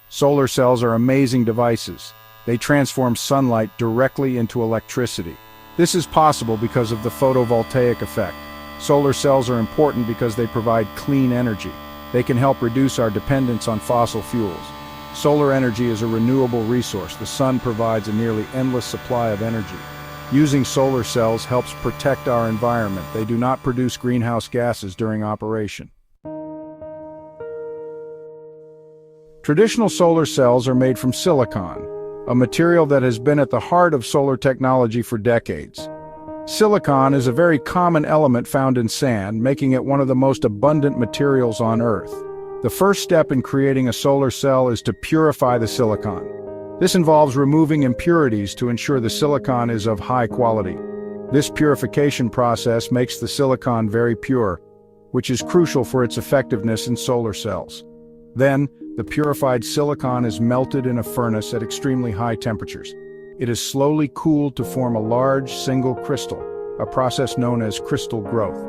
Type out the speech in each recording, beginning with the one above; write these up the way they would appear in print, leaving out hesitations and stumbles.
Solar cells are amazing devices. They transform sunlight directly into electricity. This is possible because of the photovoltaic effect. Solar cells are important because they provide clean energy. They can help reduce our dependence on fossil fuels. Solar energy is a renewable resource. The sun provides a nearly endless supply of energy. Using solar cells helps protect our environment. They do not produce greenhouse gases during operation. Traditional solar cells are made from silicon, a material that has been at the heart of solar technology for decades. Silicon is a very common element found in sand, making it one of the most abundant materials on Earth. The first step in creating a solar cell is to purify the silicon. This involves removing impurities to ensure the silicon is of high quality. This purification process makes the silicon very pure, which is crucial for its effectiveness in solar cells. Then, the purified silicon is melted in a furnace at extremely high temperatures. It is slowly cooled to form a large single crystal, a process known as crystal growth.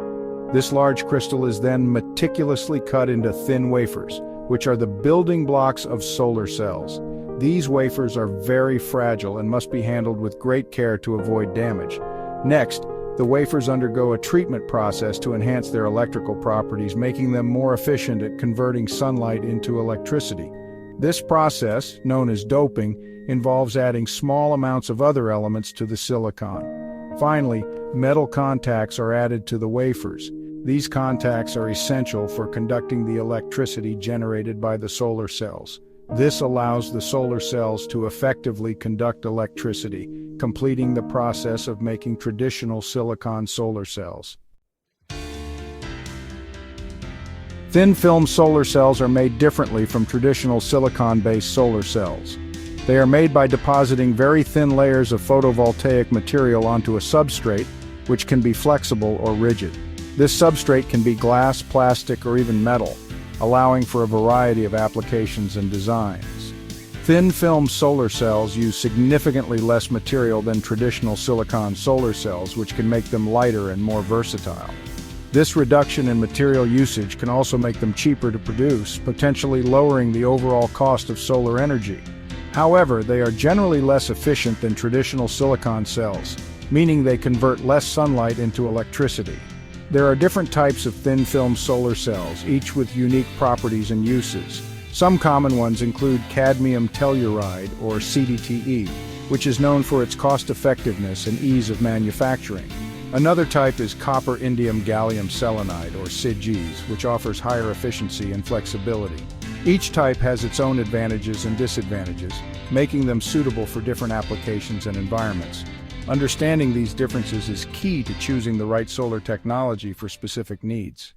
This large crystal is then meticulously cut into thin wafers, which are the building blocks of solar cells. These wafers are very fragile and must be handled with great care to avoid damage. Next, the wafers undergo a treatment process to enhance their electrical properties, making them more efficient at converting sunlight into electricity. This process, known as doping, involves adding small amounts of other elements to the silicon. Finally, metal contacts are added to the wafers. These contacts are essential for conducting the electricity generated by the solar cells. This allows the solar cells to effectively conduct electricity, completing the process of making traditional silicon solar cells. Thin-film solar cells are made differently from traditional silicon-based solar cells. They are made by depositing very thin layers of photovoltaic material onto a substrate, which can be flexible or rigid. This substrate can be glass, plastic, or even metal, allowing for a variety of applications and designs. Thin-film solar cells use significantly less material than traditional silicon solar cells, which can make them lighter and more versatile. This reduction in material usage can also make them cheaper to produce, potentially lowering the overall cost of solar energy. However, they are generally less efficient than traditional silicon cells, meaning they convert less sunlight into electricity. There are different types of thin-film solar cells, each with unique properties and uses. Some common ones include cadmium telluride, or CDTE, which is known for its cost-effectiveness and ease of manufacturing. Another type is copper indium gallium selenide, or CIGS, which offers higher efficiency and flexibility. Each type has its own advantages and disadvantages, making them suitable for different applications and environments. Understanding these differences is key to choosing the right solar technology for specific needs.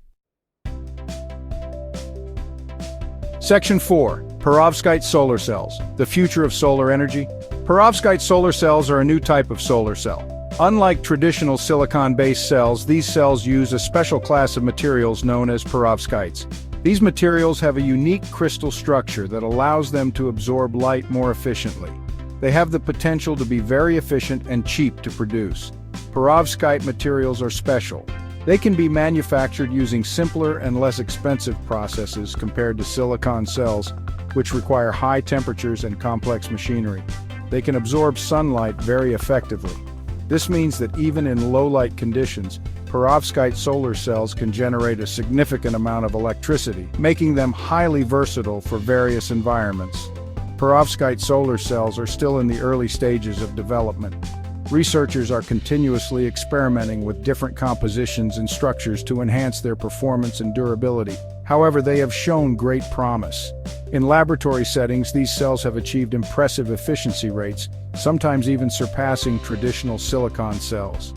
Section 4. Perovskite solar cells. The future of solar energy. Perovskite solar cells are a new type of solar cell. Unlike traditional silicon-based cells, these cells use a special class of materials known as perovskites. These materials have a unique crystal structure that allows them to absorb light more efficiently. They have the potential to be very efficient and cheap to produce. Perovskite materials are special. They can be manufactured using simpler and less expensive processes compared to silicon cells, which require high temperatures and complex machinery. They can absorb sunlight very effectively. This means that even in low-light conditions, perovskite solar cells can generate a significant amount of electricity, making them highly versatile for various environments. Perovskite solar cells are still in the early stages of development. Researchers are continuously experimenting with different compositions and structures to enhance their performance and durability. However, they have shown great promise. In laboratory settings, these cells have achieved impressive efficiency rates, sometimes even surpassing traditional silicon cells.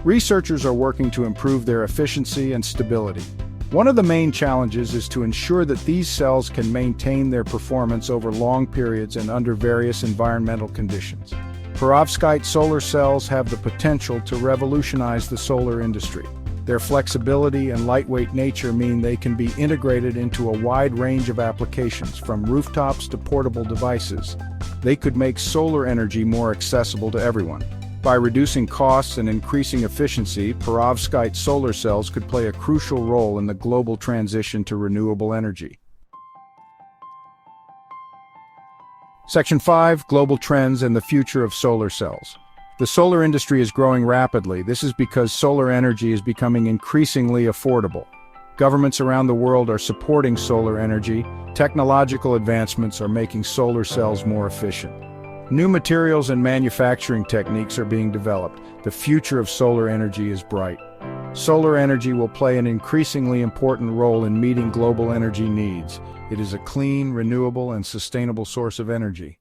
Researchers are working to improve their efficiency and stability. One of the main challenges is to ensure that these cells can maintain their performance over long periods and under various environmental conditions. Perovskite solar cells have the potential to revolutionize the solar industry. Their flexibility and lightweight nature mean they can be integrated into a wide range of applications, from rooftops to portable devices. They could make solar energy more accessible to everyone. By reducing costs and increasing efficiency, perovskite solar cells could play a crucial role in the global transition to renewable energy. Section 5, Global Trends and the Future of Solar Cells. The solar industry is growing rapidly. This is because solar energy is becoming increasingly affordable. Governments around the world are supporting solar energy. Technological advancements are making solar cells more efficient. New materials and manufacturing techniques are being developed. The future of solar energy is bright. Solar energy will play an increasingly important role in meeting global energy needs. It is a clean, renewable, and sustainable source of energy.